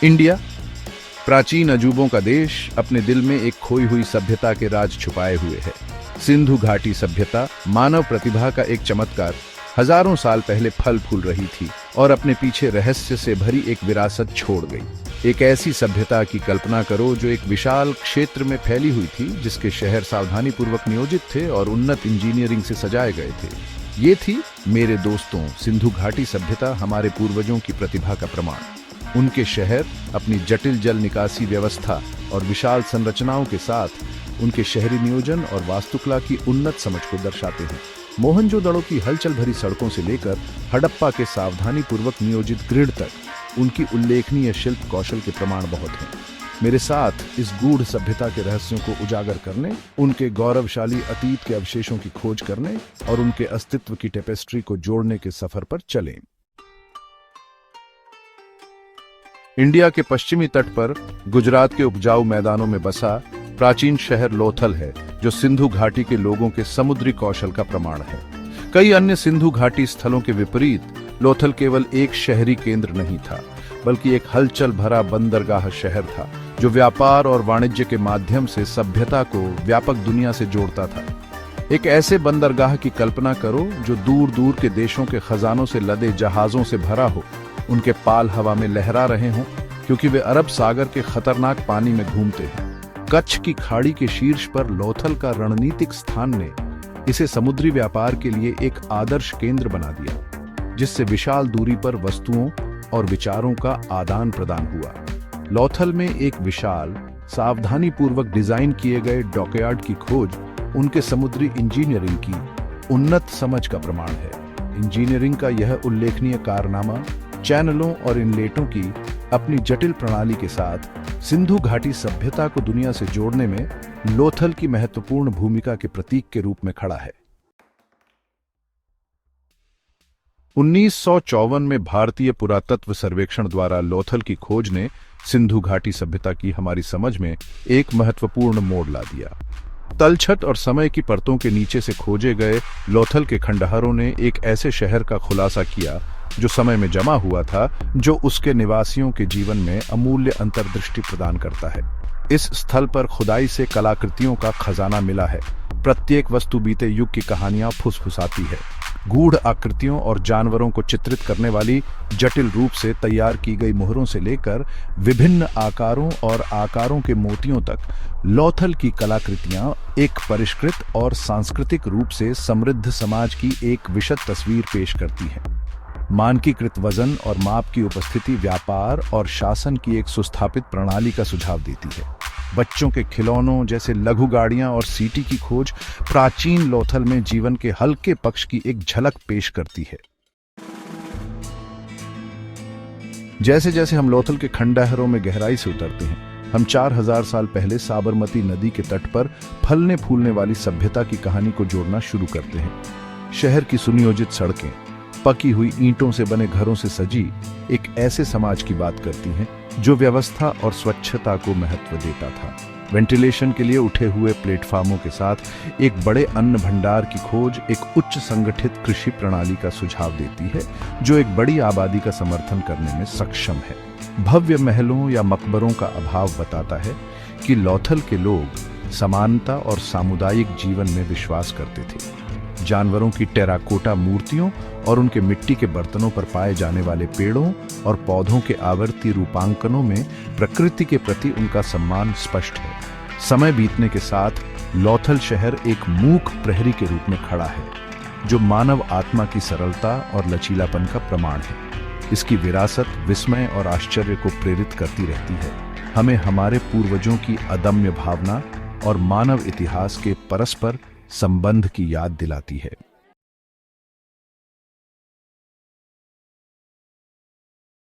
India, प्राचीन अजूबों का देश, अपने दिल में एक खोई हुई सभ्यता के राज छुपाए हुए है। सिंधु घाटी सभ्यता मानव प्रतिभा का एक चमत्कार, हजारों साल पहले फल फूल रही थी और अपने पीछे रहस्य से भरी एक विरासत छोड़ गई। एक ऐसी सभ्यता की कल्पना करो जो एक विशाल क्षेत्र में फैली हुई थी, जिसके शहर सावधानी पूर्वक नियोजित थे और उन्नत इंजीनियरिंग से सजाए गए थे। ये थी, मेरे दोस्तों, सिंधु घाटी सभ्यता, हमारे पूर्वजों की प्रतिभा का प्रमाण। उनके शहर अपनी जटिल जल निकासी व्यवस्था और विशाल संरचनाओं के साथ उनके शहरी नियोजन और वास्तुकला की उन्नत समझ को दर्शाते हैं। मोहनजोदड़ो की हलचल भरी सड़कों से लेकर हड़प्पा के सावधानी पूर्वक नियोजित ग्रिड तक उनकी उल्लेखनीय शिल्प कौशल के प्रमाण बहुत हैं। मेरे साथ इस गूढ़ सभ्यता के रहस्यों को उजागर करने, उनके गौरवशाली अतीत के अवशेषों की खोज करने और उनके अस्तित्व की टेपेस्ट्री को जोड़ने के सफर पर चलें। इंडिया के पश्चिमी तट पर गुजरात के उपजाऊ मैदानों में बसा प्राचीन शहर लोथल है, जो सिंधु घाटी के लोगों के समुद्री कौशल का प्रमाण है। कई अन्य सिंधु घाटी स्थलों के विपरीत लोथल केवल एक शहरी केंद्र नहीं था, बल्कि एक हलचल भरा बंदरगाह शहर था, जो व्यापार और वाणिज्य के माध्यम से सभ्यता को व्यापक दुनिया से जोड़ता था। एक ऐसे बंदरगाह की कल्पना करो जो दूर दूर के देशों के खजानों से लदे जहाजों से भरा हो, उनके पाल हवा में लहरा रहे हों, क्योंकि वे अरब सागर के खतरनाक पानी में घूमते हैं। कच्छ की खाड़ी के शीर्ष पर लोथल का रणनीतिक स्थान ने इसे समुद्री व्यापार के लिए एक आदर्श केंद्र बना दिया, जिससे विशाल दूरी पर वस्तुओं और विचारों का आदान प्रदान हुआ। लोथल में एक विशाल, सावधानी पूर्वक डिजाइन किए गए डॉकयार्ड की खोज उनके समुद्री इंजीनियरिंग की उन्नत समझ का प्रमाण है। इंजीनियरिंग का यह उल्लेखनीय कारनामा चैनलों और इनलेटों की अपनी जटिल प्रणाली के साथ सिंधु घाटी सभ्यता को दुनिया से जोड़ने में लोथल की महत्वपूर्ण भूमिका के प्रतीक के रूप में खड़ा है। 1954 में भारतीय पुरातत्व सर्वेक्षण द्वारा लोथल की खोज ने सिंधु घाटी सभ्यता की हमारी समझ में एक महत्वपूर्ण मोड़ ला दिया। तलछट और समय की परतों के नीचे से खोजे गए लोथल के खंडहरों ने एक ऐसे शहर का खुलासा किया जो समय में जमा हुआ था, जो उसके निवासियों के जीवन में अमूल्य अंतर्दृष्टि प्रदान करता है। इस स्थल पर खुदाई से कलाकृतियों का खजाना मिला है। प्रत्येक वस्तु बीते युग की कहानियां फुसफुसाती है। गूढ़ आकृतियों और जानवरों को चित्रित करने वाली जटिल रूप से तैयार की गई मोहरों से लेकर विभिन्न आकारों और आकारों के मोतियों तक, लोथल की कलाकृतियां एक परिष्कृत और सांस्कृतिक रूप से समृद्ध समाज की एक विशद तस्वीर पेश करती हैं। मानकीकृत वजन और माप की उपस्थिति व्यापार और शासन की एक सुस्थापित प्रणाली का सुझाव देती है। बच्चों के खिलौनों जैसे लघु गाड़ियां और सीटी की खोज प्राचीन लोथल में जीवन के हल्के पक्ष की एक झलक पेश करती है। जैसे जैसे हम लोथल के खंडहरों में गहराई से उतरते हैं, हम 4000 साल पहले साबरमती नदी के तट पर फलने फूलने वाली सभ्यता की कहानी को जोड़ना शुरू करते हैं। शहर की सुनियोजित सड़कें पकी हुई ईंटों से बने घरों से सजी एक ऐसे समाज की बात करती हैं जो व्यवस्था और स्वच्छता को महत्व देता था। वेंटिलेशन के लिए उठे हुए प्लेटफार्मों के साथ एक बड़े अन्न भंडार की खोज एक उच्च संगठित कृषि प्रणाली का सुझाव देती है, जो एक बड़ी आबादी का समर्थन करने में सक्षम है। भव्य महलों या मकबरों का अभाव बताता है कि लोथल के लोग समानता और सामुदायिक जीवन में विश्वास करते थे। जानवरों की टेराकोटा मूर्तियों और उनके मिट्टी के बर्तनों पर पाए जाने वाले पेड़ों और पौधों के आवर्ती रूपांकनों में प्रकृति के प्रति उनका सम्मान स्पष्ट है। समय बीतने के साथ लोथल शहर एक मूक प्रहरी के रूप में खड़ा है, जो मानव आत्मा की सरलता और लचीलापन का प्रमाण है। इसकी विरासत विस्मय और आश्चर्य को प्रेरित करती रहती है, हमें हमारे पूर्वजों की अदम्य भावना और मानव इतिहास के परस्पर संबंध की याद दिलाती है।